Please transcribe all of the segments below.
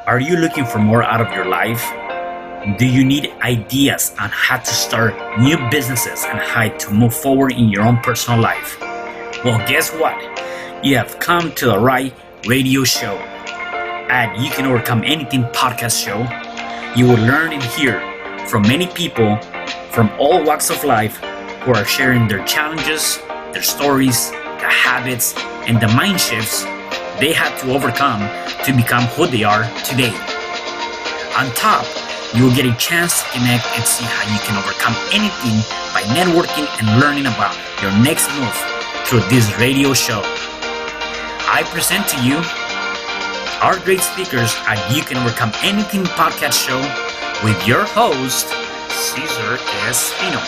Are you looking for more out of your life? Do you need ideas on how to start new businesses and how to move forward in your own personal life? Well, guess what? You have come to the right radio show. At You Can Overcome Anything podcast show, you will learn and hear from many people from all walks of life who are sharing their challenges, their stories, the habits, and the mind shifts they had to overcome to become who they are today. On top, you will get a chance to connect and see how you can overcome anything by networking and learning about your next move through this radio show. I present to you our great speakers at You Can Overcome Anything podcast show with your host, Cesar Espino.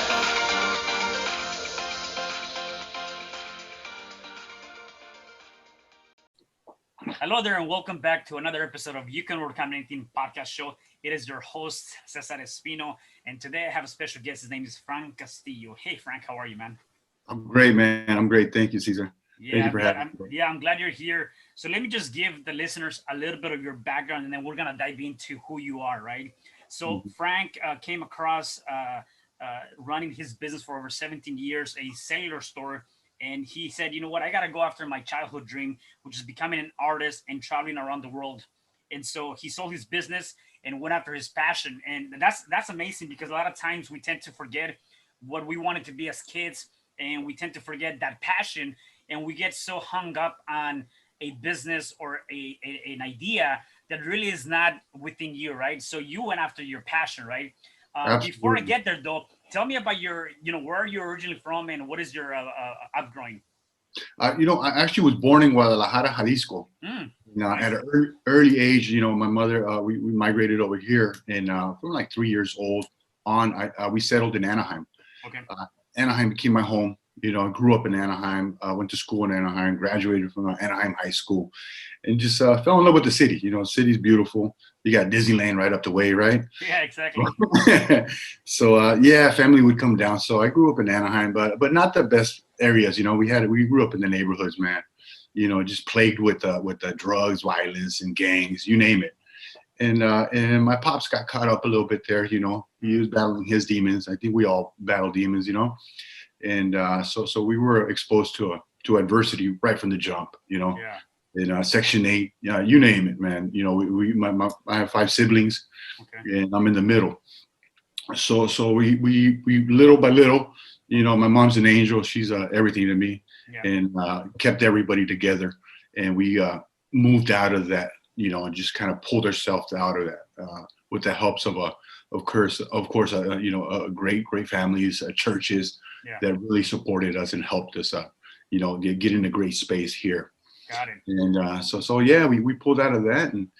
Hello there and welcome back to another episode of You Can Overcome Anything podcast show. It is your host, Cesar Espino, and today I have a special guest. His name is Frank Castillo. Hey, Frank, how are you, man? I'm great, man. I'm great. Thank you, Cesar. Thank you for having me. I'm glad you're here. So let me just give the listeners a little bit of your background, and then we're going to dive into who you are, right? So Frank came across running his business for over 17 years, a cellular store. And he said, you know what, I got to go after my childhood dream, which is becoming an artist and traveling around the world. And so he sold his business and went after his passion. And that's amazing, because a lot of times we tend to forget what we wanted to be as kids, and we tend to forget that passion, and we get so hung up on a business or an idea that really is not within you, right? So you went after your passion, right? Before I get there, though, tell me about where are you originally from and what is your upbringing? I actually was born in Guadalajara, Jalisco. Nice. At an early age, my mother, we migrated over here, and from like 3 years old on, we settled in Anaheim. Okay. Anaheim became my home. I grew up in Anaheim, went to school in Anaheim, graduated from Anaheim High School, and just fell in love with the city. The city's beautiful. You got Disneyland right up the way, right? Yeah, exactly. So, family would come down. So I grew up in Anaheim, but not the best areas. We grew up in the neighborhoods, man. Just plagued with the drugs, violence, and gangs, you name it. And my pops got caught up a little bit there. He was battling his demons. I think we all battle demons, And so we were exposed to adversity right from the jump, Yeah. In Section 8, you name it, man. I have 5 siblings, okay, and I'm in the middle. So we little by little, my mom's an angel. She's everything to me, yeah, and kept everybody together. And we moved out of that, and just kind of pulled ourselves out of that with the helps of great families, churches, yeah, that really supported us and helped us, get in a great space here. Got it. And we pulled out of that, and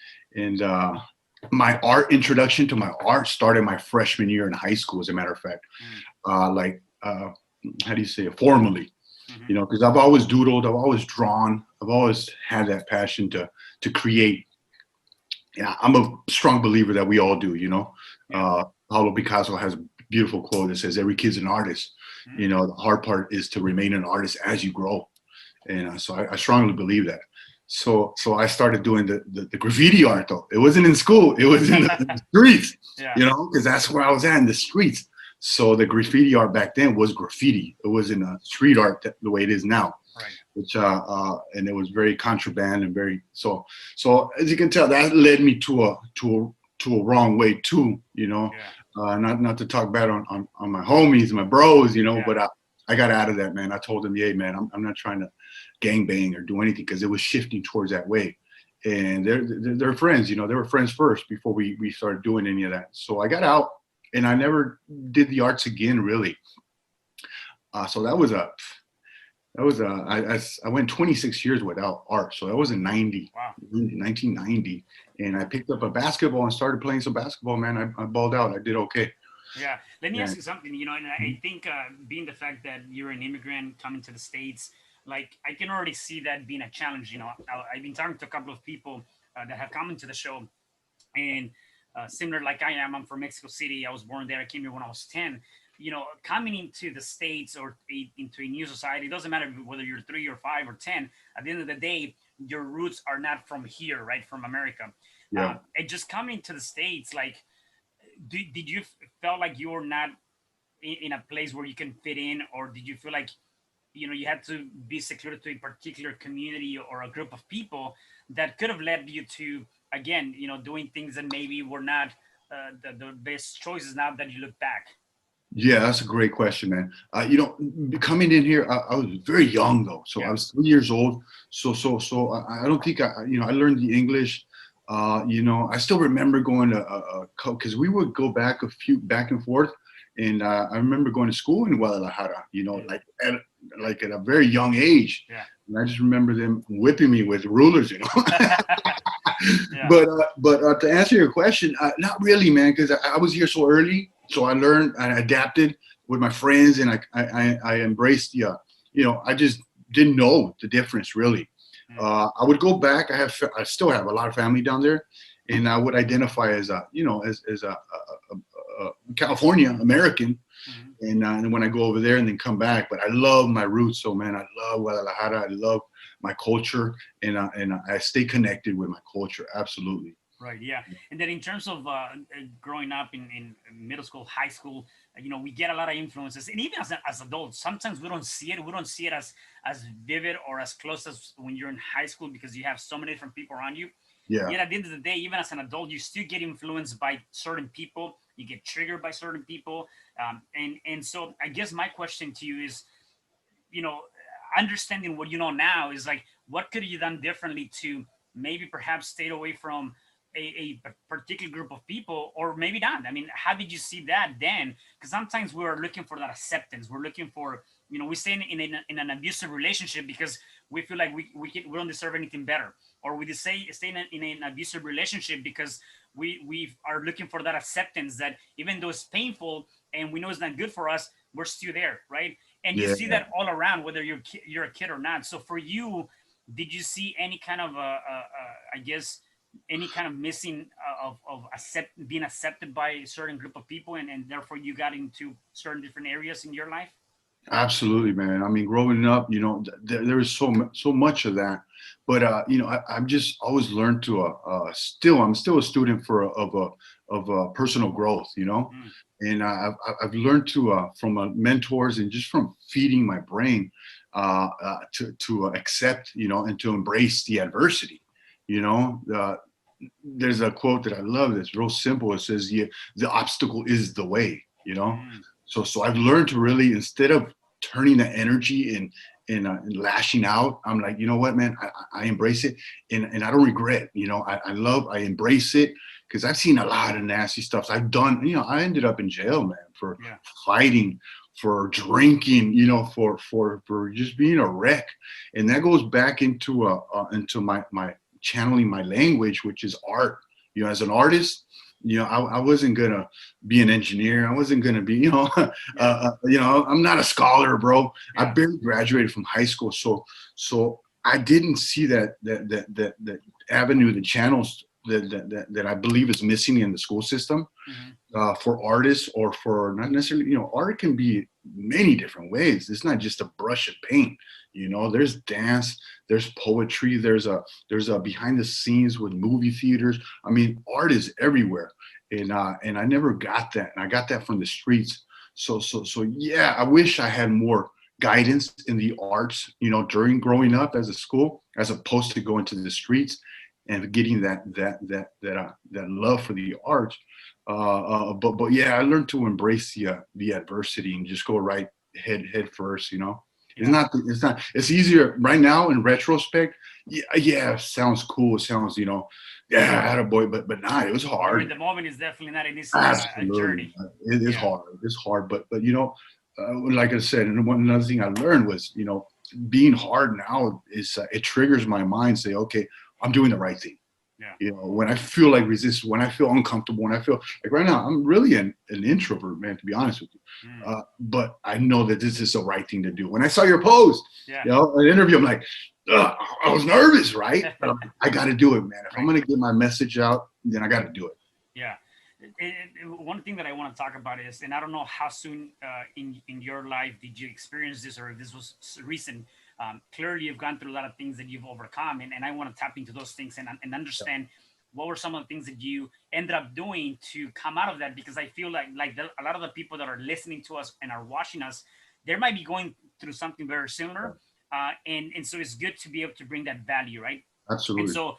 my introduction to my art started my freshman year in high school, as a matter of fact. How do you say it? Formally, because I've always doodled, I've always drawn, I've always had that passion to create. Yeah, I'm a strong believer that we all do. Yeah. Pablo Picasso has a beautiful quote that says, "Every kid's an artist." The hard part is to remain an artist as you grow. And so I strongly believe that. So I started doing the graffiti art, though. It wasn't in school. It was in the streets, yeah, because that's where I was at, in the streets. So the graffiti art back then was graffiti. It wasn't street art the way it is now. Right. Which and it was very contraband and very so as you can tell, that led me to a wrong way too. Yeah. Not to talk bad on my homies, my bros, yeah, but I got out of that, man. I told them, yeah, man, I'm not trying to gangbang or do anything, because it was shifting towards that way. And they're friends, they were friends first before we started doing any of that. So I got out and I never did the arts again, really. So I went 26 years without art. So that was in 1990. And I picked up a basketball and started playing some basketball, man. I balled out. I did okay. Yeah. Let me ask you something, and I think being the fact that you're an immigrant coming to the States, like, I can already see that being a challenge. I've been talking to a couple of people that have come into the show, and similar like I am, I'm from Mexico City. I was born there. I came here when I was 10. Coming into the States or into a new society, it doesn't matter whether you're 3 or 5 or 10. At the end of the day, your roots are not from here, right? From America. Yeah. And just coming to the States, like, did you felt like you were not in a place where you can fit in, or did you feel like you had to be secluded to a particular community or a group of people that could have led you to, again, doing things that maybe were not the best choices now that you look back? Yeah, that's a great question, man. Coming in here, I was very young though, so I Yeah. was 3 years old. So I don't think I learned the English. I still remember going to because we would go back and forth, and I remember going to school in Guadalajara. Like at a very young age, Yeah. and I just remember them whipping me with rulers. Yeah. But to answer your question, not really, man, because I was here so early, so I learned, I adapted with my friends, and I embraced the, I just didn't know the difference really. I would go back. I still have a lot of family down there, and I would identify as a California American, and when I go over there and then come back. But I love my roots, so man, I love Guadalajara. I love my culture, and I stay connected with my culture. Absolutely. Right. Yeah. And then in terms of growing up in middle school, high school, we get a lot of influences, and even as adults, sometimes we don't see it. We don't see it as vivid or as close as when you're in high school because you have so many different people around you. Yeah. Yet at the end of the day, even as an adult, you still get influenced by certain people. You get triggered by certain people, and so I guess my question to you is, you know, understanding what you know now is like, what could you done differently to maybe perhaps stay away from a particular group of people, or maybe not? I mean, how did you see that then? Because sometimes we're looking for that acceptance. We're looking for, we stay in an abusive relationship because we feel like we don't deserve anything better, or we just stay in an abusive relationship because we are looking for that acceptance that even though it's painful and we know it's not good for us, we're still there, right? And you Yeah. see that all around, whether you're a kid or not. So for you, did you see any kind of I guess any kind of missing being accepted by a certain group of people, and therefore you got into certain different areas in your life? Absolutely, man. I mean, growing up, there was so much of that, but I've just always learned to I'm still a student of personal growth, Mm. and I've learned to from mentors and just from feeding my brain to accept, and to embrace the adversity. You know, there's a quote that I love that's real simple. It says, "Yeah, the." Is the way, Mm. so I've learned to really, instead of turning the energy and lashing out, I'm like, you know what, man, I embrace it, and I don't regret. I embrace it because I've seen a lot of nasty stuff. I've done, I ended up in jail, man, for Yeah. fighting, for drinking, for just being a wreck, and that goes back into my channeling my language, which is art. As an artist, I wasn't gonna be an engineer. I wasn't gonna be, I'm not a scholar, bro. I Yeah. barely graduated from high school, so I didn't see that avenue, the channels that I believe is missing in the school system Hmm. for artists, or for not necessarily, art can be many different ways. It's not just a brush of paint. There's dance, there's poetry, there's a behind the scenes with movie theaters. I mean, art is everywhere, and I never got that, and I got that from the streets. So yeah, I wish I had more guidance in the arts, during growing up as a school, as opposed to going to the streets and getting that love for the arts. But yeah, I learned to embrace the adversity and just go right head first. It's Yeah. not it's easier right now in retrospect. Yeah, sounds cool. It sounds, yeah, attaboy, but nah, it was But in hard. the moment, it's definitely not an easy Absolutely, journey. it is Yeah. hard. It's hard, but like I said, and another thing I learned was, being hard now is, it triggers my mind. Say, okay, I'm doing the right thing. Yeah. When I feel like resist, when I feel uncomfortable, when I feel like right now, I'm really an introvert, man, to be honest with you. Mm. But I know that this is the right thing to do. When I saw your post, Yeah. an interview, I'm like, ugh, I was nervous, right? But I got to do it, man. If I'm Right. going to get my message out, then I got to do it. Yeah. One thing that I want to talk about is, and I don't know how soon in your life did you experience this, or if this was recent. Clearly, you've gone through a lot of things that you've overcome, and I want to tap into those things and understand what were some of the things that you ended up doing to come out of that. Because I feel like a lot of the people that are listening to us and are watching us, they might be going through something very similar, and so it's good to be able to bring that value, right? And Absolutely. so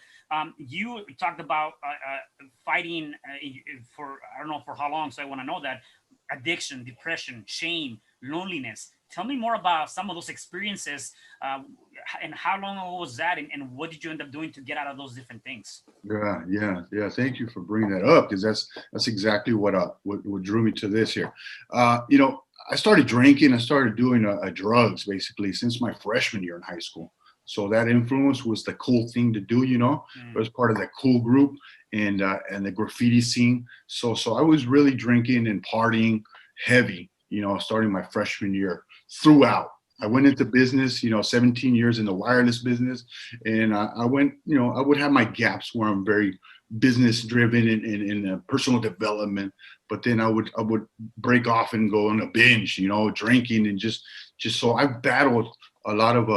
you talked about fighting for, I don't know for how long, so I want to know that, addiction, depression, shame, loneliness. Tell me more about some of those experiences, and how long ago was that, and what did you end up doing to get out of those different things? Yeah. Thank you for bringing that up, because that's exactly what drew me to this here. You know, I started drinking. I started doing drugs basically since my freshman year in high school. So that influence was the cool thing to do. You know, I was part of that cool group and the graffiti scene. So I was really drinking and partying heavy. You know, starting my freshman year throughout. I went into business, 17 years in the wireless business. And I went, I would have my gaps where I'm very business driven in personal development. But then I would break off and go on a binge, drinking and just so I battled a lot of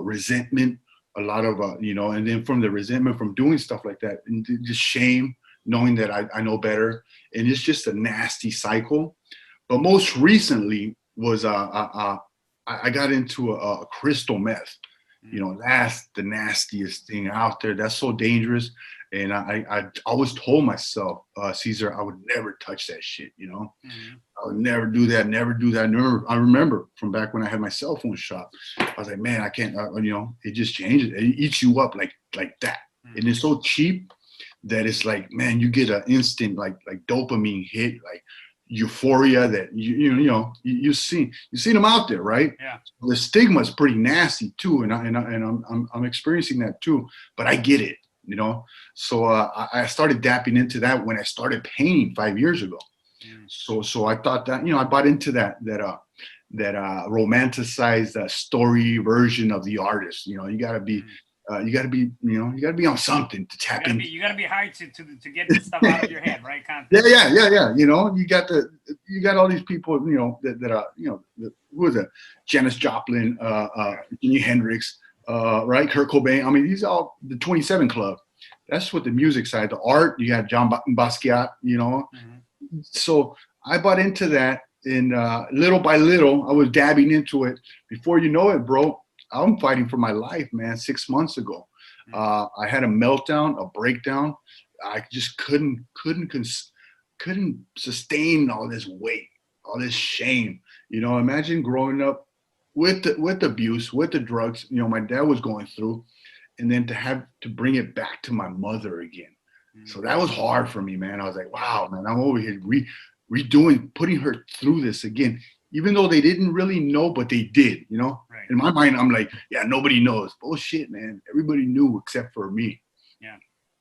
resentment, a lot of, and then from the resentment from doing stuff like that and just shame, knowing that I know better. And it's just a nasty cycle. But most recently was I got into a crystal meth. That's the nastiest thing out there. That's so dangerous. And I always told myself, Cesar, I would never touch that shit. Mm-hmm. I would never do that. Never do that. I remember from back when I had my cell phone shop. I was like, man, I can't. It just changes. It eats you up like that. Mm-hmm. And it's so cheap that it's like, man, you get an instant like dopamine hit, like euphoria that you see them out there, right? Yeah. The stigma is pretty nasty too, and I'm experiencing that too. But I get it, So I started dapping into that when I started painting 5 years ago. So I thought that I bought into that romanticized story version of the artist. You gotta be. You gotta be on something to tap into. You gotta be high to get this stuff out of your head, right? Kind of thing. Yeah. You got all these people, that are, who is it? Janis Joplin, Jimi Hendrix, right? Kurt Cobain. I mean, these are all the 27 Club. That's what the music side. The art, you got John Basquiat, Mm-hmm. So I bought into that, and little by little, I was dabbing into it. Before you know it, bro, I'm fighting for my life, man. 6 months ago, I had a meltdown, a breakdown. I just couldn't sustain all this weight, all this shame. Imagine growing up with abuse, with the drugs. My dad was going through, and then to have to bring it back to my mother again. So that was hard for me, man. I was like, wow, man, I'm over here redoing, putting her through this again. Even though they didn't really know, but they did, Right. In my mind, I'm like, yeah, nobody knows. Bullshit, man. Everybody knew except for me. Yeah.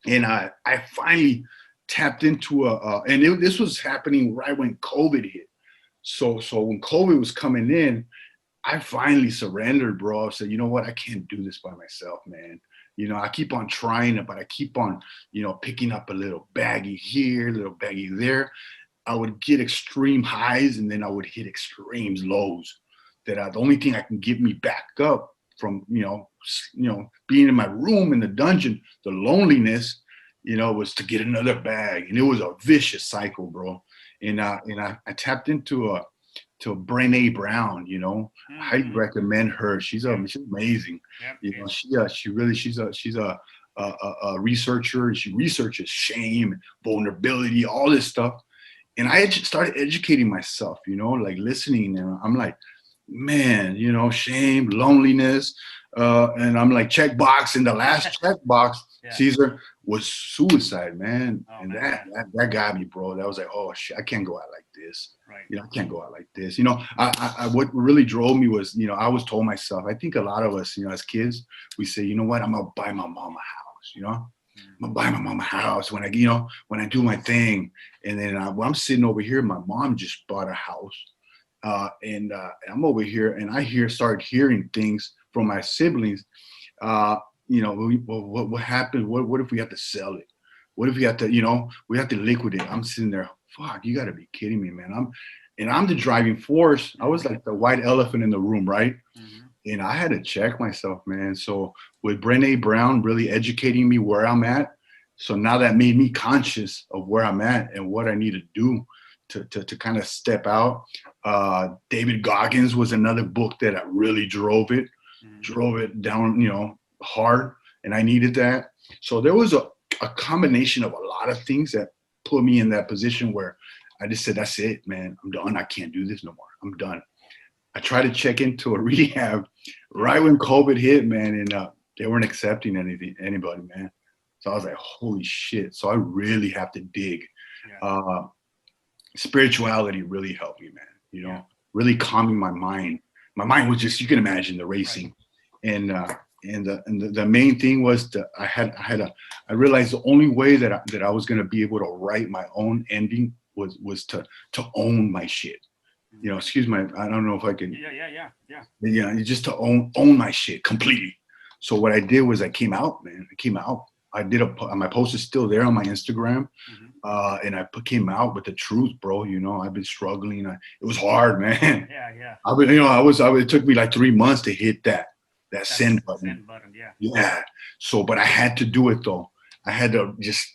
And I finally tapped into this was happening right when COVID hit. So when COVID was coming in, I finally surrendered, bro. I said, you know what? I can't do this by myself, man. I keep on trying it, but I keep on, picking up a little baggie here, a little baggie there. I would get extreme highs, and then I would hit extreme lows. That the only thing I can get me back up from, being in my room in the dungeon, the loneliness, was to get another bag, and it was a vicious cycle, bro. And I tapped into Brené Brown. Mm-hmm. I highly recommend her. She's amazing. Yep. She's a researcher, and she researches shame, vulnerability, all this stuff. And I started educating myself, like listening, and I'm like, man, shame, loneliness, and I'm like, check box, and the last check box, Cesar, was suicide, man. Oh, and man. that got me, bro. That was like, oh shit, I can't go out like this. Right. I can't go out like this. I what really drove me was, I was told myself, I think a lot of us, as kids, we say, you know what, I'm gonna buy my mom a house, I'm gonna buy my mom a house when I do my thing. And then when I'm sitting over here, my mom just bought a house, and I'm over here, and started hearing things from my siblings. What happened? What if we have to sell it? What if we have to, we have to liquidate? I'm sitting there, fuck, you gotta be kidding me, man. I'm the driving force. I was like the white elephant in the room, right? Mm-hmm. and I had to check myself, man. So with Brené Brown really educating me where I'm at, so now that made me conscious of where I'm at and what I need to do to kind of step out. David Goggins was another book that I really drove it down, hard, and I needed that. So there was a combination of a lot of things that put me in that position where I just said, that's it, man. I'm done. I can't do this no more. I'm done. I tried to check into a rehab right when COVID hit, man, and they weren't accepting anybody, man. So I was like, holy shit. So I really have to dig. Yeah. Spirituality really helped me, man. Really calming my mind. My mind was just, you can imagine the racing. Right. And the main thing was that I realized the only way that I was going to be able to write my own ending was to own my shit. Excuse my, I don't know if I can. Yeah. Just to own my shit completely. So what I did was I came out, man. I came out. I did my post is still there on my Instagram. And I came out with the truth, bro. I've been struggling. It was hard, man. Yeah. It took me like 3 months to hit that send button. Yeah. So, but I had to do it though. I had to just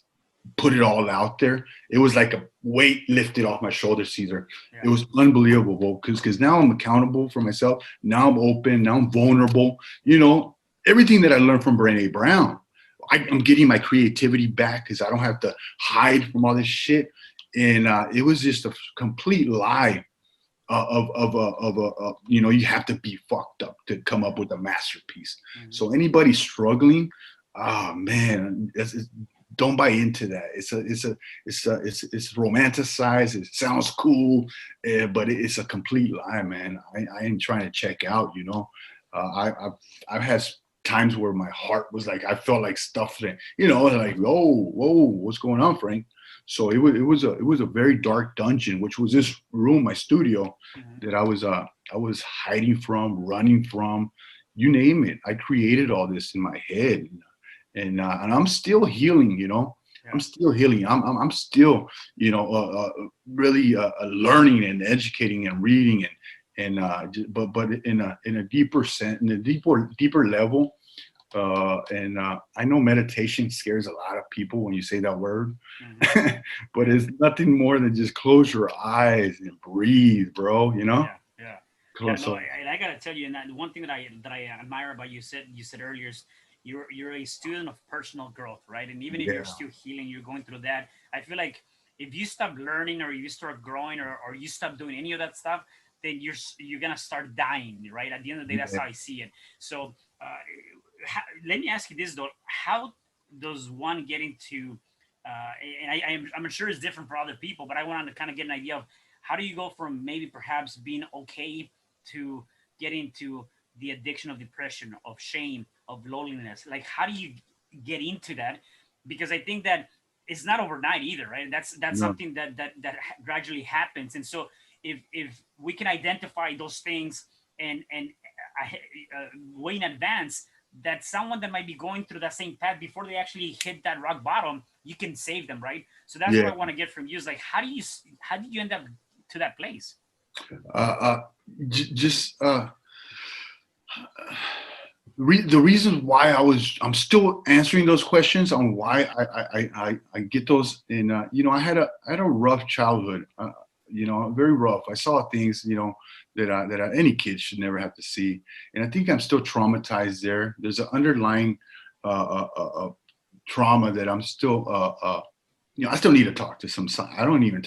put it all out there. It was like a weight lifted off my shoulders, Cesar. Yeah. It was unbelievable because now I'm accountable for myself. Now I'm open. Now I'm vulnerable. Everything that I learned from Brené Brown, I'm getting my creativity back because I don't have to hide from all this shit. And it was just a complete lie you have to be fucked up to come up with a masterpiece. So anybody struggling, man, don't buy into that. It's romanticized. It sounds cool, but it's a complete lie, man. I ain't trying to check out. I've had times where my heart was like, I felt like stuff that, like, whoa, what's going on, Frank? So it was a very dark dungeon, which was this room, my studio, that I was hiding from, running from, you name it. I created all this in my head, and I'm still healing. I'm still healing. I'm still really learning and educating and reading but in a deeper sense, in a deeper level. I know meditation scares a lot of people when you say that word, but it's nothing more than just close your eyes and breathe, bro. Yeah. And I gotta tell you, and one thing that I admire about you said earlier is you're a student of personal growth, right? And even if you're still healing, you're going through that. I feel like if you stop learning or you start growing or you stop doing any of that stuff, then you're gonna start dying, right? At the end of the day, that's how I see it. So let me ask you this though: how does one get into? And I'm sure it's different for other people, but I wanted to kind of get an idea of how do you go from maybe perhaps being okay to getting to the addiction of depression, of shame, of loneliness. Like, how do you get into that? Because I think that it's not overnight either, right? That's something that gradually happens. And so if we can identify those things and way in advance, that someone that might be going through that same path before they actually hit that rock bottom, you can save them, right? So that's what I want to get from you is like, how did you end up to that place? The reason why I'm still answering those questions on why I get those in, I had a rough childhood, very rough. I saw things, that any kid should never have to see. And I think I'm still traumatized there. There's an underlying trauma that I'm still, I still need to talk to some. I've never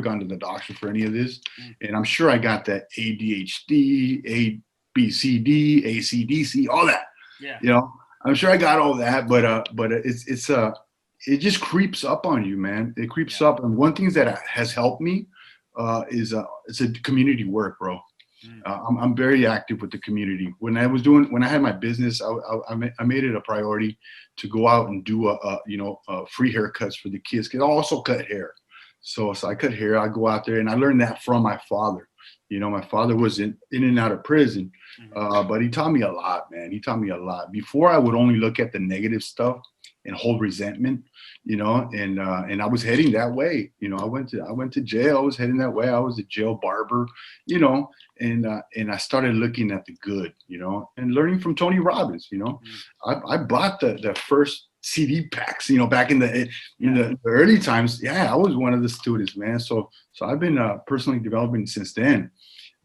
gone to the doctor for any of this. And I'm sure I got that ADHD, ABCD, ACDC, all that. Yeah. I'm sure I got all that, but it just creeps up on you, man. It creeps up. And one thing that has helped me is it's a community work, bro. I'm very active with the community. When I had my business, I made it a priority to go out and do free haircuts for the kids. Cause I also cut hair. So I cut hair. I go out there and I learned that from my father. My father was in and out of prison, but he taught me a lot, man. He taught me a lot. Before I would only look at the negative stuff, and hold resentment, and I was heading that way. I went to jail. I was heading that way. I was a jail barber, you know, and I started looking at the good, and learning from Tony Robbins. I bought the first CD packs, back in the early times. Yeah, I was one of the students, man. So I've been personally developing since then,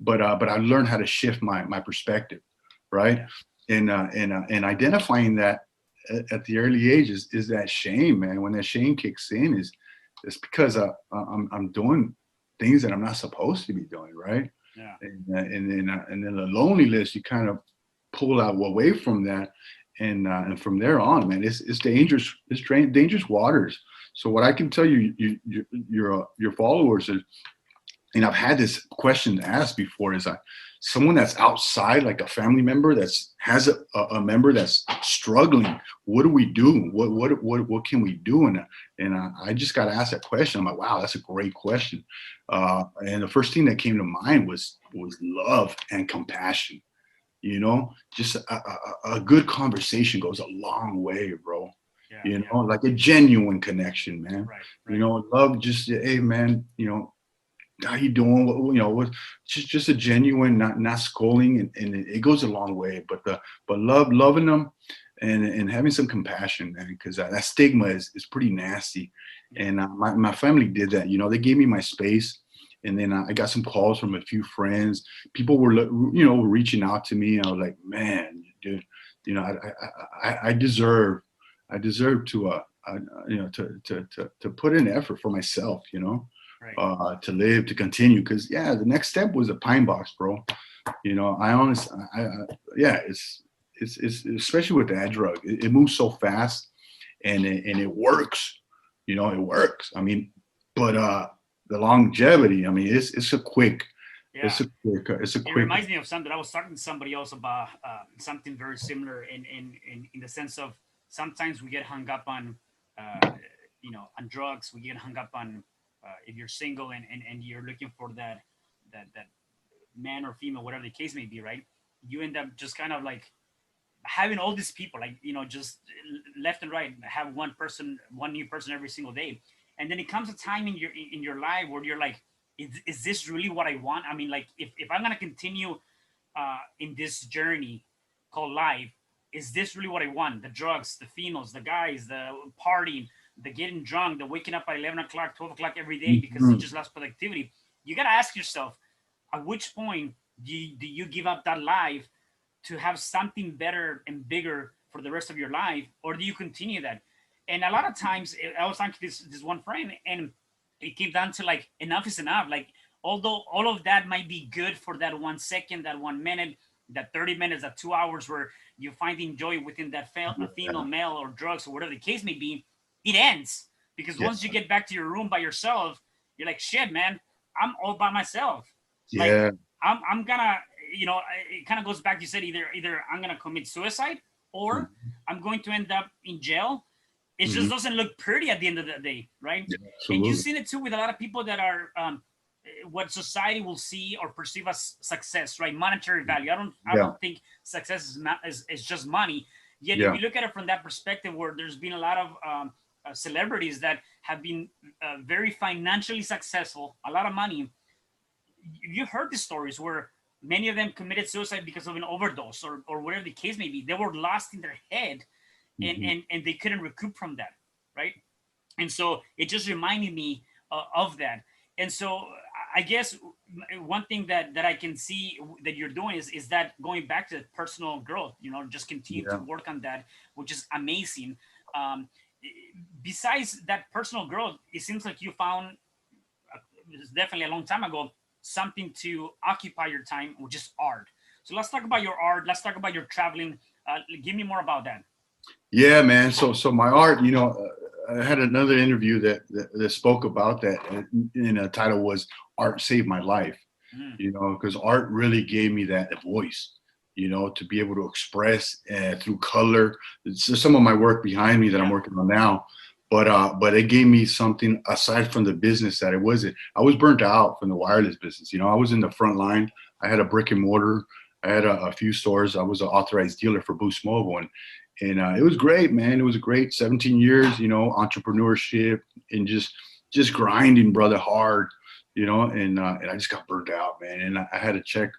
but I learned how to shift my perspective, right? And identifying that at the early age is that shame, man. When that shame kicks in, it's because I'm doing things that I'm not supposed to be doing, right? Yeah. And then the loneliness, you kind of pull out away from that, and from there on, man, it's dangerous. It's dangerous waters. So what I can tell your followers is, and I've had this question asked before, is that someone that's outside, like a family member has a member that's struggling, what do we do? What can we do? And I just got asked that question. I'm like, wow, that's a great question. And the first thing that came to mind was love and compassion. Just a good conversation goes a long way, bro. Like a genuine connection, man. Right. Love, just, hey, man, how you doing? What, just a genuine, not scolding, and it goes a long way. But loving them, and having some compassion, man, because that stigma is pretty nasty. And my family did that. They gave me my space, and then I got some calls from a few friends. People were reaching out to me. I was like, man, dude, I deserve to to put in effort for myself. To live, to continue. Because the next step was a pine box, bro. It's especially with that drug. It moves so fast, and it works. It works. I mean, but the longevity. I mean, it's a quick. Yeah. It's a quick. It reminds me of something. I was talking to somebody else about something very similar in the sense of sometimes we get hung up on on drugs. We get hung up on if you're single and you're looking for that man or female, whatever the case may be, right? You end up just kind of like having all these people, like, just left and right, have one new person every single day. And then it comes a time in your life where you're like, is this really what I want? I mean, like, if I'm going to continue in this journey called life, is this really what I want? The drugs, the females, the guys, the partying, the getting drunk, the waking up at 11 o'clock, 12 o'clock every day because you just lost productivity. You got to ask yourself, at which point do you give up that life to have something better and bigger for the rest of your life? Or do you continue that? And a lot of times, I was talking to this one friend, and it came down to like, enough is enough. Like, although all of that might be good for that 1 second, that 1 minute, that 30 minutes, that 2 hours where you're finding joy within that female, male, or drugs, or whatever the case may be, it ends. Because once you get back to your room by yourself, you're like, shit, man, I'm all by myself. Yeah. Like, I'm gonna, it kind of goes back. You said either I'm gonna commit suicide or I'm going to end up in jail. It just doesn't look pretty at the end of the day, right? Yeah, and you've seen it too with a lot of people that are what society will see or perceive as success, right? Monetary value. I don't think success is just money. Yet if you look at it from that perspective, where there's been a lot of celebrities that have been very financially successful, a lot of money. You've heard the stories where many of them committed suicide because of an overdose or whatever the case may be. They were lost in their head, and they couldn't recoup from that, right? And so it just reminded me of that. And so I guess one thing that I can see that you're doing is that going back to personal growth, just continue to work on that, which is amazing. Besides that personal growth, it seems like you found, it's definitely a long time ago, something to occupy your time, which is art. So let's talk about your art. Let's talk about your traveling. Give me more about that. Yeah, man. So my art, I had another interview that spoke about that, and the title was "Art Saved My Life." Because art really gave me that voice, to be able to express through color. It's some of my work behind me that I'm working on now, but it gave me something aside from the business that it was. I was burnt out from the wireless business. I was in the front line. I had a brick and mortar. I had a few stores. I was an authorized dealer for Boost Mobile, And it was great, man. It was a great 17 years, you know, entrepreneurship and just grinding, brother, hard, you know. And I just got burned out, man. And I had to check.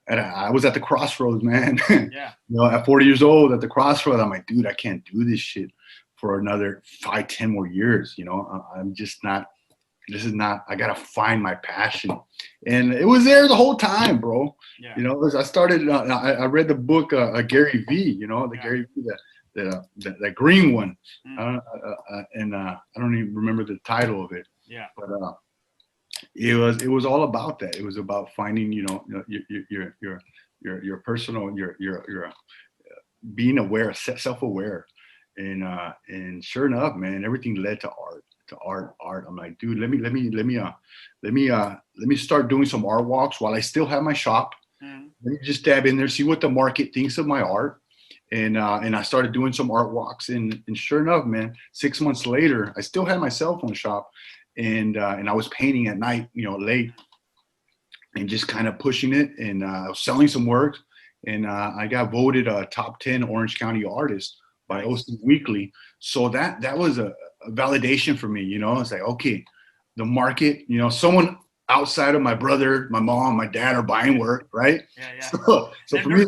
And I was at the crossroads, man. Yeah. You know, at 40 years old, at the crossroads, I'm like, dude, I can't do this shit for another 5, 10 more years. You know, I'm just not. This is not. I gotta find my passion, and it was there the whole time, bro. Yeah. You know, as I started. I read the book Gary V. You know, the Yeah. Gary V. That green one, Mm. and I don't even remember the title of it. Yeah. But it was all about that. It was about finding, you know, your personal, your being aware, self-aware, and sure enough, man, everything led to art. I'm like, dude, let me start doing some art walks while I still have my shop. Mm. Let me just dab in there, see what the market thinks of my art. And I started doing some art walks, and sure enough, man, 6 months later, I still had my cell phone shop, and I was painting at night, you know, late, and just kind of pushing it, and I was selling some work, and I got voted a top 10 Orange County artist by OC Weekly. So that was a validation for me, you know. It's like, okay, the market, you know, someone outside of my brother, my mom, my dad are buying work, right? Yeah. Yeah. So for me,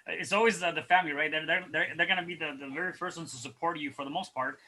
It's always the family, right? They're gonna be the very first ones to support you for the most part.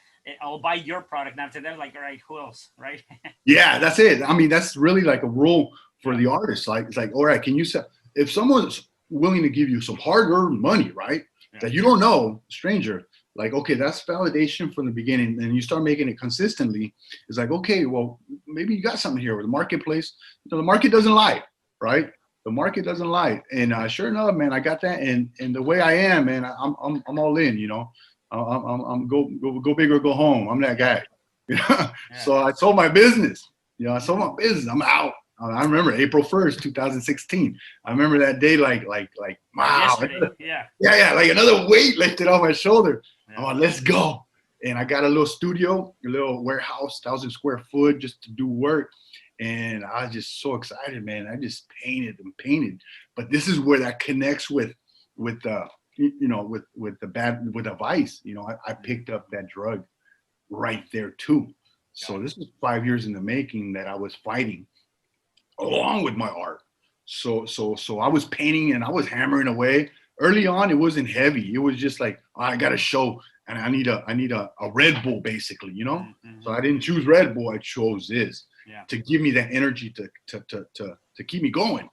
I'll buy your product now. So they're like, all right, who else, right? yeah, that's it. I mean, that's really like a rule for the artist. Like, it's like, all right, can you sell? If someone's willing to give you some hard-earned money, right, that you don't know, stranger, like, okay, that's validation from the beginning, and you start making it consistently. It's like, okay, well, maybe you got something here with the marketplace. You know, the market doesn't lie, right? The market doesn't lie, and sure enough, man, I got that, and the way I am, man, I'm all in, you know. I'm go big or go home. I'm that guy. Yeah. So I sold my business. You know, I sold my business. I'm out. I remember April 1st, 2016. I remember that day like wow. Yesterday. Yeah. Yeah, like another weight lifted off my shoulder. Yeah. I'm like, let's go. And I got a little studio, a little warehouse, 1,000 square foot, just to do work. And I was just so excited, man. I just painted and painted. But this is where that connects with you know, with the vice. You know, I picked up that drug right there too. So this was 5 years in the making that I was fighting along with my art. So I was painting and I was hammering away. Early on, it wasn't heavy. It was just like, oh, I got to show, and I need a Red Bull, basically, you know. Mm-hmm. So I didn't choose Red Bull. I chose this to give me that energy to keep me going.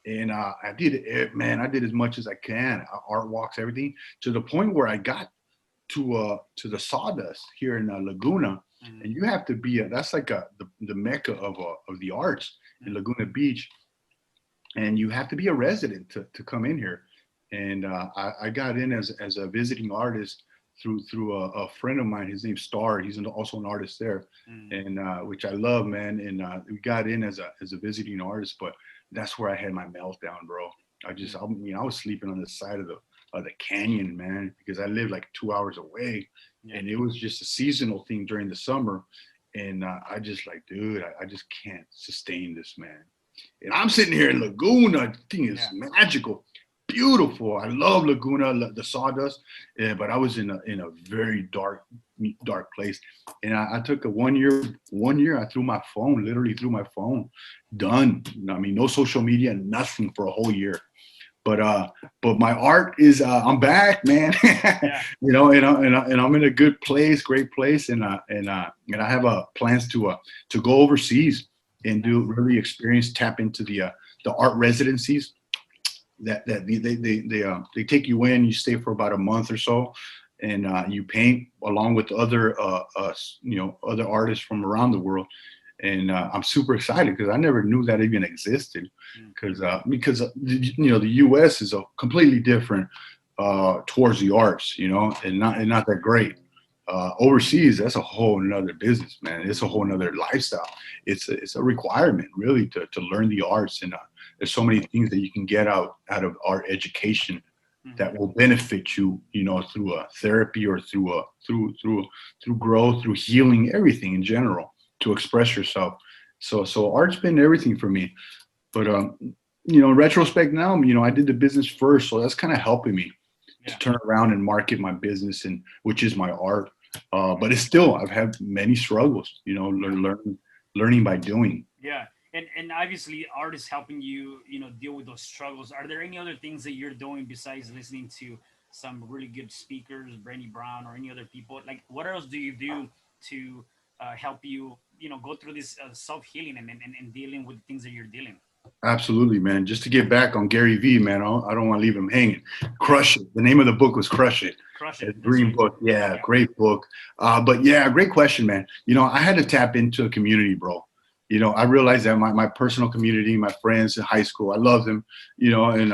And I did it, man. I did as much as I can, art walks, everything, to the point where I got to the Sawdust here in Laguna. Mm-hmm. And you have to be that's like the mecca of the arts in Laguna Beach, and you have to be a resident to come in here. And I got in as a visiting artist through a friend of mine. His name's Star. He's also an artist there, and which I love, man. And we got in as a visiting artist, but that's where I had my meltdown, bro. I was sleeping on the side of the canyon, man, because I live like 2 hours away, and it was just a seasonal thing during the summer. And I just like, dude, I just can't sustain this, man. And I'm sitting here in Laguna. The thing is magical, beautiful. I love Laguna, the Sawdust, but I was in a very dark place. And I took a 1 year. 1 year, I literally threw my phone. Done. I mean, no social media, nothing for a whole year. But my art is I'm back, man. You know, and I'm in a good place, great place, and I have plans to go overseas and really tap into the art residencies that they take you in. You stay for about a month or so, and you paint along with other other artists from around the world. And I'm super excited because I never knew that even existed. Because you know, the U.S. is a completely different towards the arts, you know, and not that great. Overseas, that's a whole nother business, man. It's a whole nother lifestyle. It's a requirement really to learn the arts, and there's so many things that you can get out of art education that will benefit you, you know, through therapy or through growth, through healing, everything in general, to express yourself. So art's been everything for me. But you know, in retrospect now, you know, I did the business first, so that's kind of helping me. to turn around and market my business, and which is my art. But it's still, I've had many struggles, you know, learning by doing. Yeah. And obviously art is helping you, deal with those struggles. Are there any other things that you're doing besides listening to some really good speakers, Brandy Brown or any other people? Like, what else do you do to help you, go through this self-healing and dealing with things that you're dealing? Absolutely, man. Just to get back on Gary Vee, man, I don't want to leave him hanging. Crush It. The name of the book was Crush It. Crush A It. dream Right. book. Yeah, great book. But yeah, great question, man. You know, I had to tap into a community, bro. You know, I realized that my personal community, my friends in high school, I love them, you know, and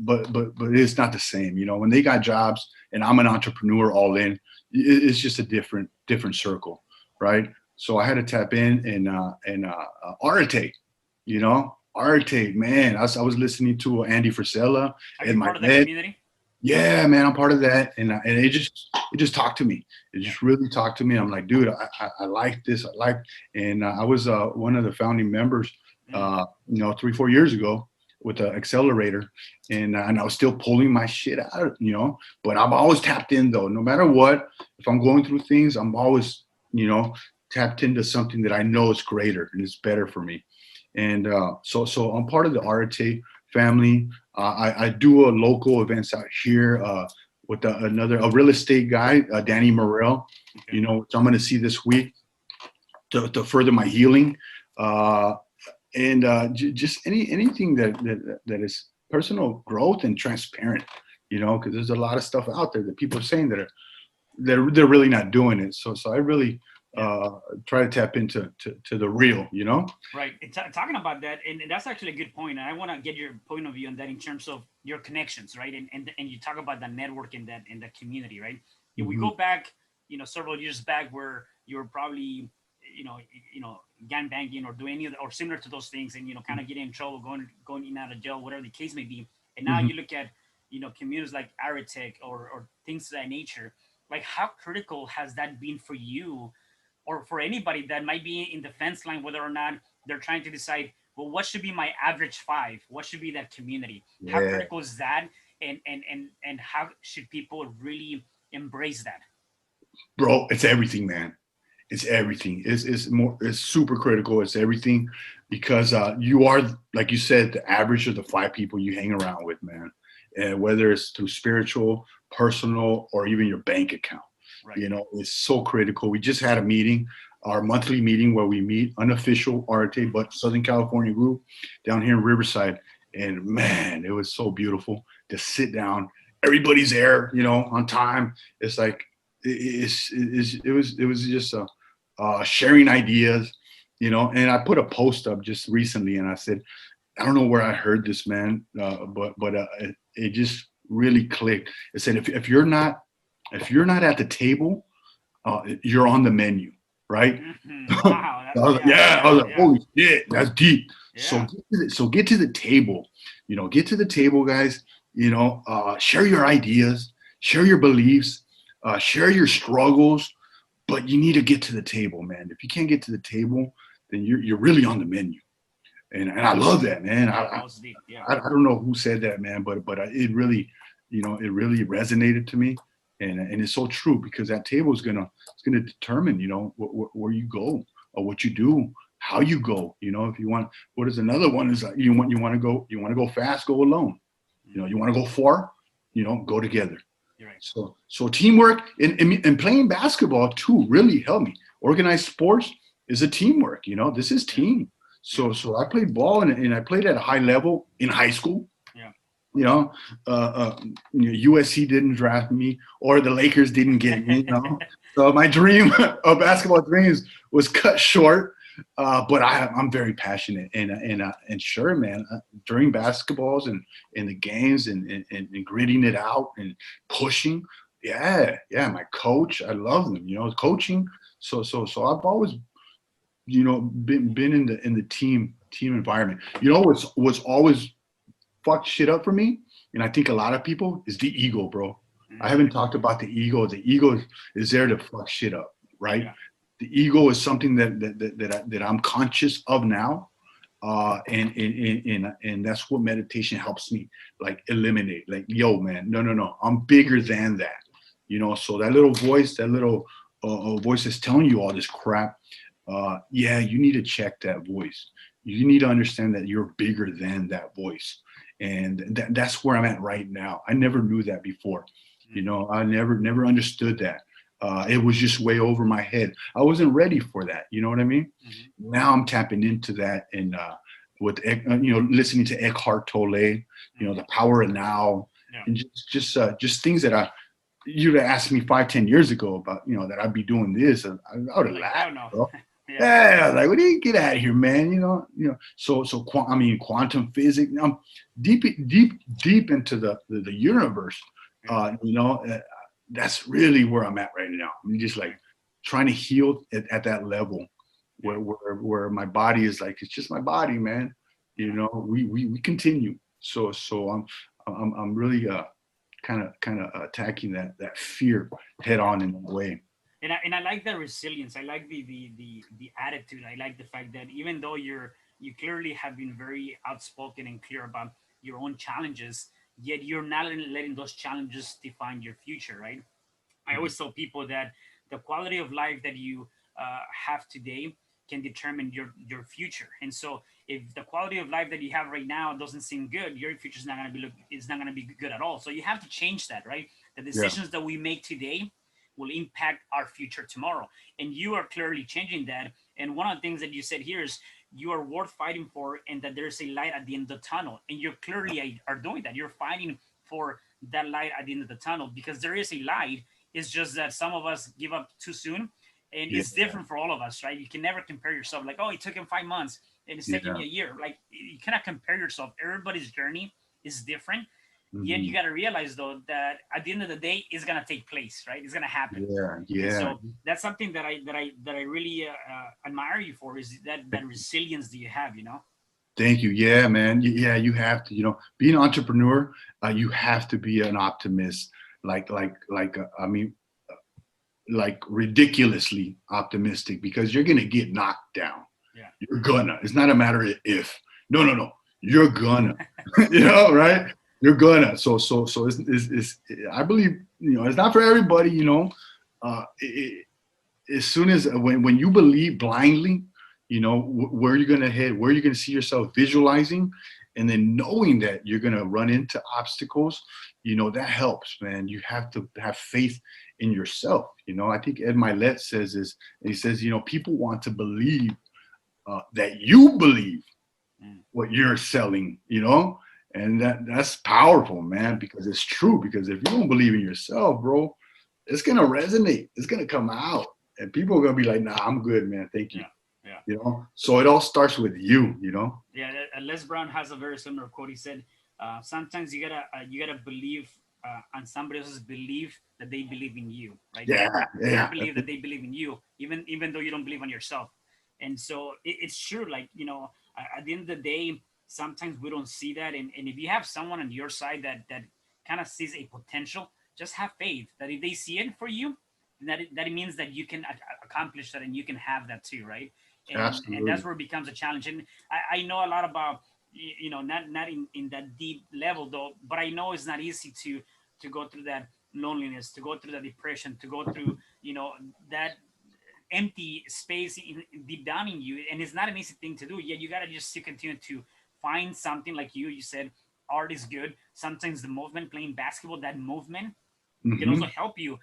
but it's not the same. You know, when they got jobs and I'm an entrepreneur all in, it's just a different circle, right? So I had to tap in and Arte, you know, Arte, man. I was listening to Andy Frisella Are in you my part of that bed. community? Yeah, man, I'm part of that, and it just talked to me. It just really talked to me. I'm like, dude, I like this. I like, and I was one of the founding members, you know, 3-4 years ago with the accelerator, and I was still pulling my shit out, you know. But I'm always tapped in though. No matter what, if I'm going through things, I'm always, you know, tapped into something that I know is greater and it's better for me. And so I'm part of the RTA family. I do a local events out here with a real estate guy, Danny Morrell. Okay. You know, which I'm going to see this week to further my healing, and just anything that is personal growth and transparent. You know, because there's a lot of stuff out there that people are saying that they're really not doing it. So I really try to tap into to the real, you know? Right. Talking about that, and that's actually a good point. And I want to get your point of view on that in terms of your connections, right? And you talk about the network and that community, right? If we go back, several years back, where you were probably, gang banging or doing any of or similar to those things, and kind of getting in trouble, going in and out of jail, whatever the case may be. And now you look at, communities like Aratech or things of that nature. Like, how critical has that been for you? Or for anybody that might be in the fence line, whether or not they're trying to decide, well, what should be my average five? What should be that community? How Yeah, critical is that? And how should people really embrace that? bro, it's everything, man. It's everything. It's super critical. It's everything because you are, like you said, the average of the 5 people you hang around with, man. And whether it's through spiritual, personal, or even your bank account. Right. You know, it's so critical. We just had a meeting, our monthly meeting where we meet, unofficial Arte, but Southern California group down here in Riverside. And man, it was so beautiful to sit down. Everybody's there, you know, on time. It's like it was just sharing ideas, you know. And I put a post up just recently, and I said, I don't know where I heard this, man, but it just really clicked. It said if you're not at the table, you're on the menu, right? Wow. I was like, holy shit, that's deep. Yeah. So get to the table, you know, get to the table, guys. You know, share your ideas, share your beliefs, share your struggles, but you need to get to the table, man. If you can't get to the table, then you're really on the menu. And I love that, man. I don't know who said that, man, but it really, you know, it really resonated to me, and it's so true because that table is gonna determine, you know, where you go or what you do, how you go. You know, if you want, what is another one is you want to go fast, go alone. You know, you want to go far, you know, go together. You're right. So teamwork and playing basketball too really helped me. Organized sports is a teamwork. You know, this is team. So I played ball and I played at a high level in high school. Yeah. You know, USC didn't draft me or the Lakers didn't get me. You know, so my dream of basketball dreams was cut short. But I'm very passionate and sure, man. During basketballs and in the games and gritting it out and pushing, yeah. My coach, I love them. You know, coaching. So I've always, you know, been in the team environment. You know what's always fucked shit up for me, and I think a lot of people, is the ego, bro. I haven't talked about the ego. The ego is there to fuck shit up, right? Yeah. The ego is something that I'm conscious of now, And that's what meditation helps me like eliminate. Like, yo, man, no, I'm bigger than that. So that little voice, that little voice that's telling you all this crap. Yeah, you need to check that voice. You need to understand that you're bigger than that voice, and that's where I'm at right now. I never knew that before. I never understood that. It was just way over my head. I wasn't ready for that. You know what I mean? Now I'm tapping into that, and with listening to Eckhart Tolle, the power of now, and just things that you'd have asked me 5, 10 years ago about, that I'd be doing this, and I would have laughed, bro. Yeah, like, what do you get out of here, man? Quantum physics. I'm deep into the universe. That's really where I'm at right now. I'm just like trying to heal at that level where my body is like, it's just my body, man. We continue. So I'm really kind of attacking that fear head on in a way. And I like the resilience. I like the attitude. I like the fact that even though you clearly have been very outspoken and clear about your own challenges, yet you're not letting those challenges define your future, right? I always tell people that the quality of life that you have today can determine your future. And so, if the quality of life that you have right now doesn't seem good, your future is not going to it's not going to be good at all. So you have to change that, right? The Yeah. decisions that we make today will impact our future tomorrow, and you are clearly changing that. And one of the things that you said here is you are worth fighting for, and that there's a light at the end of the tunnel, and you clearly are doing that. You're fighting for that light at the end of the tunnel because there is a light. It's just that some of us give up too soon, and Yeah. it's different for all of us, right? You can never compare yourself like, oh, it took him 5 months and it's taking Yeah. me a year. Like, you cannot compare yourself. Everybody's journey is different. Yet you Hmm. got to realize though that at the end of the day, it's gonna take place, right? It's gonna happen. Yeah. And Yeah. so that's something that I really admire you for, is that resilience that you have, you know. Thank you. Yeah, man. Yeah, you have to. Be an entrepreneur. You have to be an optimist. I mean, like ridiculously optimistic, because you're gonna get knocked down. Yeah. You're gonna. It's not a matter of if. No. You're gonna. Right? You're gonna. So it's I believe, it's not for everybody. As soon as when you believe blindly, where you're gonna head, where you're gonna see yourself visualizing, and then knowing that you're gonna run into obstacles, that helps, man. You have to have faith in yourself. I think Ed Milet says this, and he says, people want to believe that you believe Mm. what you're selling, and that's powerful, man, because it's true. Because if you don't believe in yourself, bro, it's gonna resonate. It's gonna come out, and people are gonna be like, "Nah, I'm good, man. Thank you." Yeah. Yeah. So it all starts with you. Yeah. Les Brown has a very similar quote. He said, "Sometimes you gotta believe on somebody else's belief that they believe in you, right? Yeah, Their yeah, belief that they believe in you, even though you don't believe on yourself." And so it's true. Like, at the end of the day, sometimes we don't see that. And if you have someone on your side that kind of sees a potential, just have faith that if they see it for you, that it means that you can accomplish that, and you can have that too, right? And that's absolutely. where it becomes a challenge. And I know a lot about, not in that deep level though, but I know it's not easy to go through that loneliness, to go through that depression, to go through, that empty space deep down in you. And it's not an easy thing to do. Yet you gotta just to continue to find something. Like you said, art is good. Sometimes the movement, playing basketball, that movement can also Hmm. help you,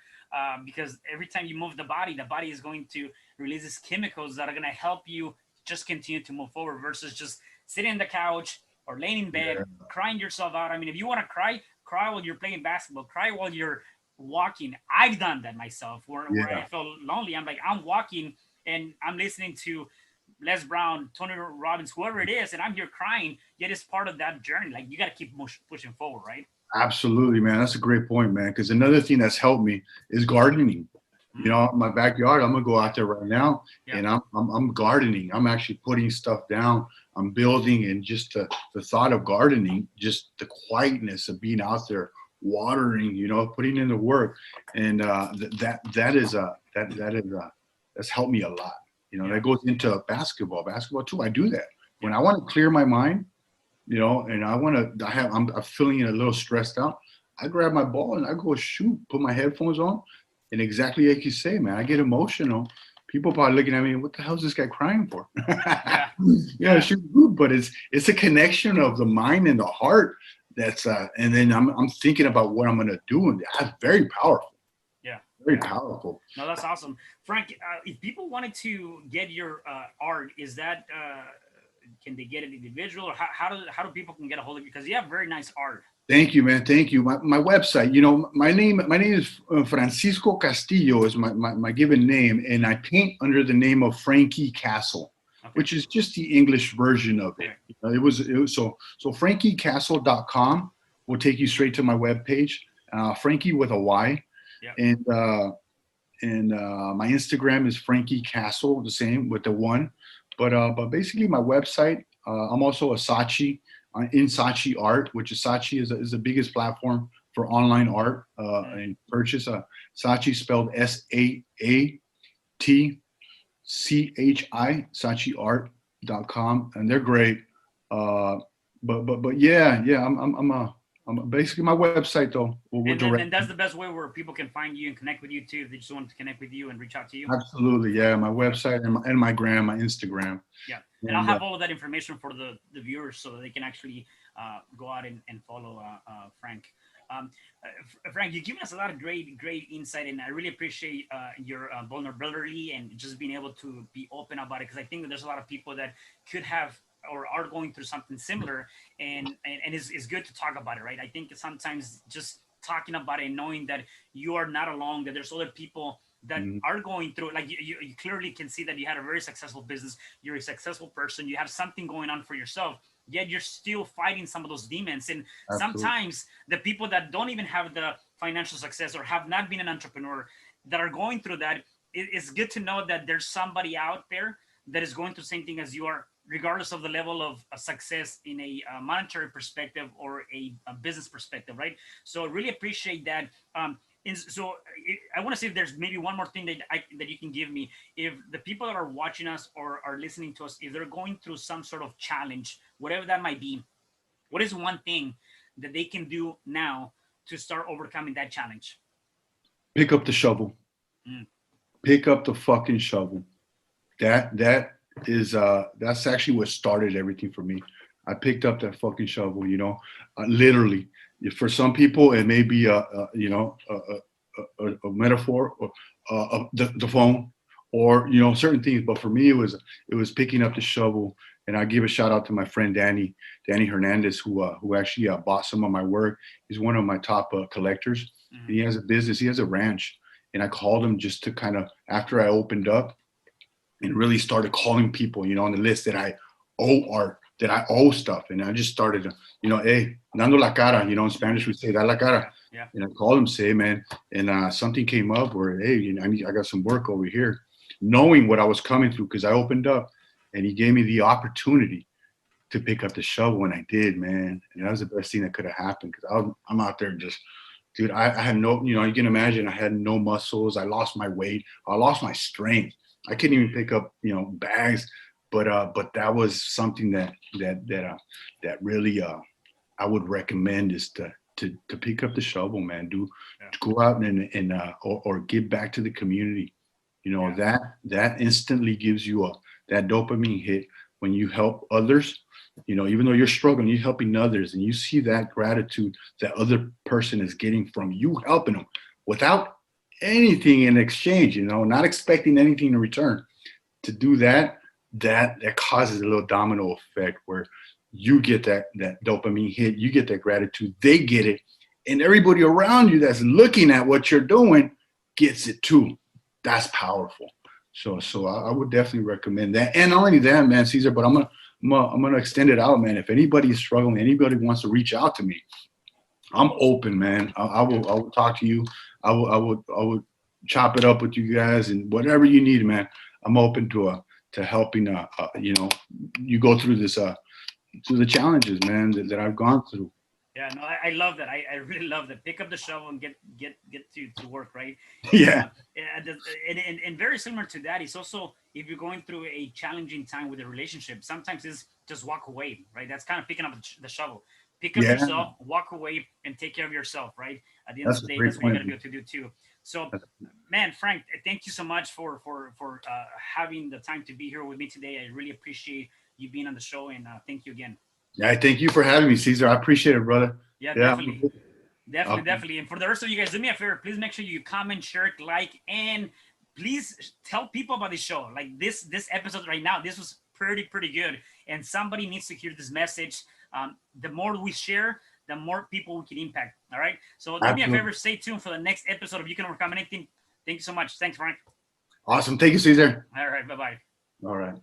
because every time you move the body is going to release these chemicals that are going to help you just continue to move forward, versus just sitting on the couch or laying in bed Yeah, crying yourself out. I mean, if you want to cry while you're playing basketball, cry while you're walking. I've done that myself, where I yeah, feel lonely. I'm walking and I'm listening to Les Brown, Tony Robbins, whoever it is, and I'm here crying. Yet it's part of that journey. Like, you got to keep pushing forward, right? absolutely, man. That's a great point, man. Because another thing that's helped me is gardening. Mm, My backyard. I'm gonna go out there right now, yeah. and I'm gardening. I'm actually putting stuff down. I'm building, and just the thought of gardening, just the quietness of being out there watering, putting in the work, and that is that's helped me a lot. Yeah. That goes into basketball. Basketball too. I do that. When I want to clear my mind, you know, and I'm feeling a little stressed out, I grab my ball and I go shoot, put my headphones on, and exactly like you say, man, I get emotional. People probably looking at me, what the hell is this guy crying for? Yeah. Yeah, shoot, but it's a connection of the mind and the heart. That's and then I'm thinking about what I'm gonna do, and that's very powerful. Yeah. Very powerful. No, that's awesome, Frank. If people wanted to get your art, is that can they get it individual, or how do people can get a hold of you? Because you have very nice art. Thank you, man. Thank you. My website, you know, my name is Francisco Castillo is my given name, and I paint under the name of Frankie Castle, Okay. which is just the English version of it. Okay. It was so frankiecastle.com will take you straight to my webpage. Frankie with a Y, Yeah. and my Instagram is Frankie Castle, the same with the one. But basically my website. I'm also a Saatchi. In Saatchi Art, which is Saatchi is the biggest platform for online art and purchase. Saatchi spelled SAATCHI, SaatchiArt.com, and they're great. But yeah, I'm basically my website though. And that's the best way where people can find you and connect with you too. If they just want to connect with you and reach out to you. Absolutely, yeah. My website and my gram, my Instagram. Yeah, and I'll have all of that information for the viewers so that they can actually go out and follow Frank. Frank, you've given us a lot of great insight, and I really appreciate your vulnerability and just being able to be open about it, because I think that there's a lot of people that could have or are going through something similar, and it's good to talk about it, right? I think sometimes just talking about it and knowing that you are not alone, that there's other people that are going through it. Like you clearly can see that you had a very successful business. You're a successful person. You have something going on for yourself, yet you're still fighting some of those demons. And sometimes the people that don't even have the financial success or have not been an entrepreneur that are going through that, it's good to know that there's somebody out there that is going through the same thing as you are, regardless of the level of success in a monetary perspective or a business perspective, right? So I really appreciate that. I want to see if there's maybe one more thing that you can give me. If the people that are watching us or are listening to us, if they're going through some sort of challenge, whatever that might be, what is one thing that they can do now to start overcoming that challenge? Pick up the shovel. Pick up the fucking shovel. That is that's actually what started everything for me. I picked up that fucking shovel, you know, literally. For some people, it may be a metaphor, or the phone, or you know, certain things. But for me, it was picking up the shovel. And I give a shout out to my friend Danny Hernandez, who actually bought some of my work. He's one of my top collectors. He has a business. He has a ranch. And I called him just to kind of, after I opened up, and really started calling people, you know, on the list that I owe art, that I owe stuff. And I just started, you know, hey, dando la cara, you know, in Spanish we say da la cara. Yeah. And I called him, say, man, and something came up where, hey, you know, I got some work over here, knowing what I was coming through, because I opened up and he gave me the opportunity to pick up the shovel, and I did, man. And that was the best thing that could have happened, because I'm out there just, dude, I had no, you know, you can imagine I had no muscles. I lost my weight. I lost my strength. I couldn't even pick up, you know, bags, but that was something that really I would recommend, is to pick up the shovel, man. To go out and or give back to the community. You know, that instantly gives you that dopamine hit when you help others. You know, even though you're struggling, you're helping others, and you see that gratitude that other person is getting from you helping them without anything in exchange, you know, not expecting anything in return. To do that causes a little domino effect where you get that dopamine hit, you get that gratitude, they get it, and everybody around you that's looking at what you're doing gets it too. That's powerful. So I would definitely recommend that. And not only that, man, Cesar, but I'm gonna extend it out, man. If anybody is struggling, anybody wants to reach out to me, I'm open, man. I will talk to you. I would chop it up with you guys, and whatever you need, man. I'm open to helping. You know, you go through this through the challenges, man, that I've gone through. Yeah, no, I love that. I really love that. Pick up the shovel and get to work, right? Yeah. And very similar to that is also if you're going through a challenging time with a relationship, sometimes it's just walk away, right? That's kind of picking up the shovel. Pick up Yeah. yourself, walk away, and take care of yourself, right? At the end of That's the a day, great that's what you point. got to be able to do too. So, That's- man, Frank, thank you so much for having the time to be here with me today. I really appreciate you being on the show, and thank you again. Yeah, thank you for having me, Cesar. I appreciate it, brother. Yeah, Yeah. definitely. Definitely, Okay. definitely. And for the rest of you guys, do me a favor. Please make sure you comment, share, like, and please tell people about this show. Like this episode right now, this was pretty good. And somebody needs to hear this message. The more we share, the more people we can impact. All right. So do me a Absolutely. favor. Stay tuned for the next episode of You Can Overcome Anything. Thank you so much. Thanks, Frank. Awesome. Thank you, Cesar. All right. Bye bye. All right.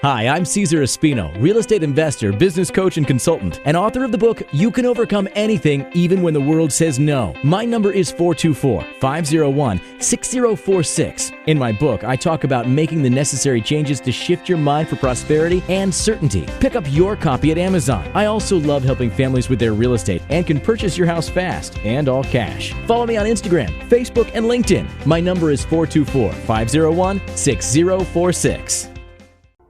Hi, I'm Cesar Espino, real estate investor, business coach, and consultant, and author of the book, You Can Overcome Anything, Even When the World Says No. My number is 424-501-6046. In my book, I talk about making the necessary changes to shift your mind for prosperity and certainty. Pick up your copy at Amazon. I also love helping families with their real estate and can purchase your house fast and all cash. Follow me on Instagram, Facebook, and LinkedIn. My number is 424-501-6046.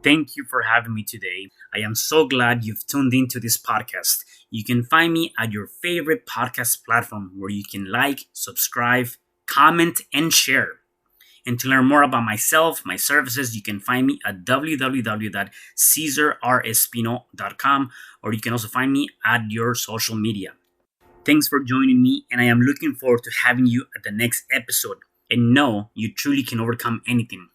Thank you for having me today. I am so glad you've tuned into this podcast. You can find me at your favorite podcast platform where you can like, subscribe, comment, and share. And to learn more about myself, my services, you can find me at www.cesarrespino.com, or you can also find me at your social media. Thanks for joining me, and I am looking forward to having you at the next episode. And know you truly can overcome anything.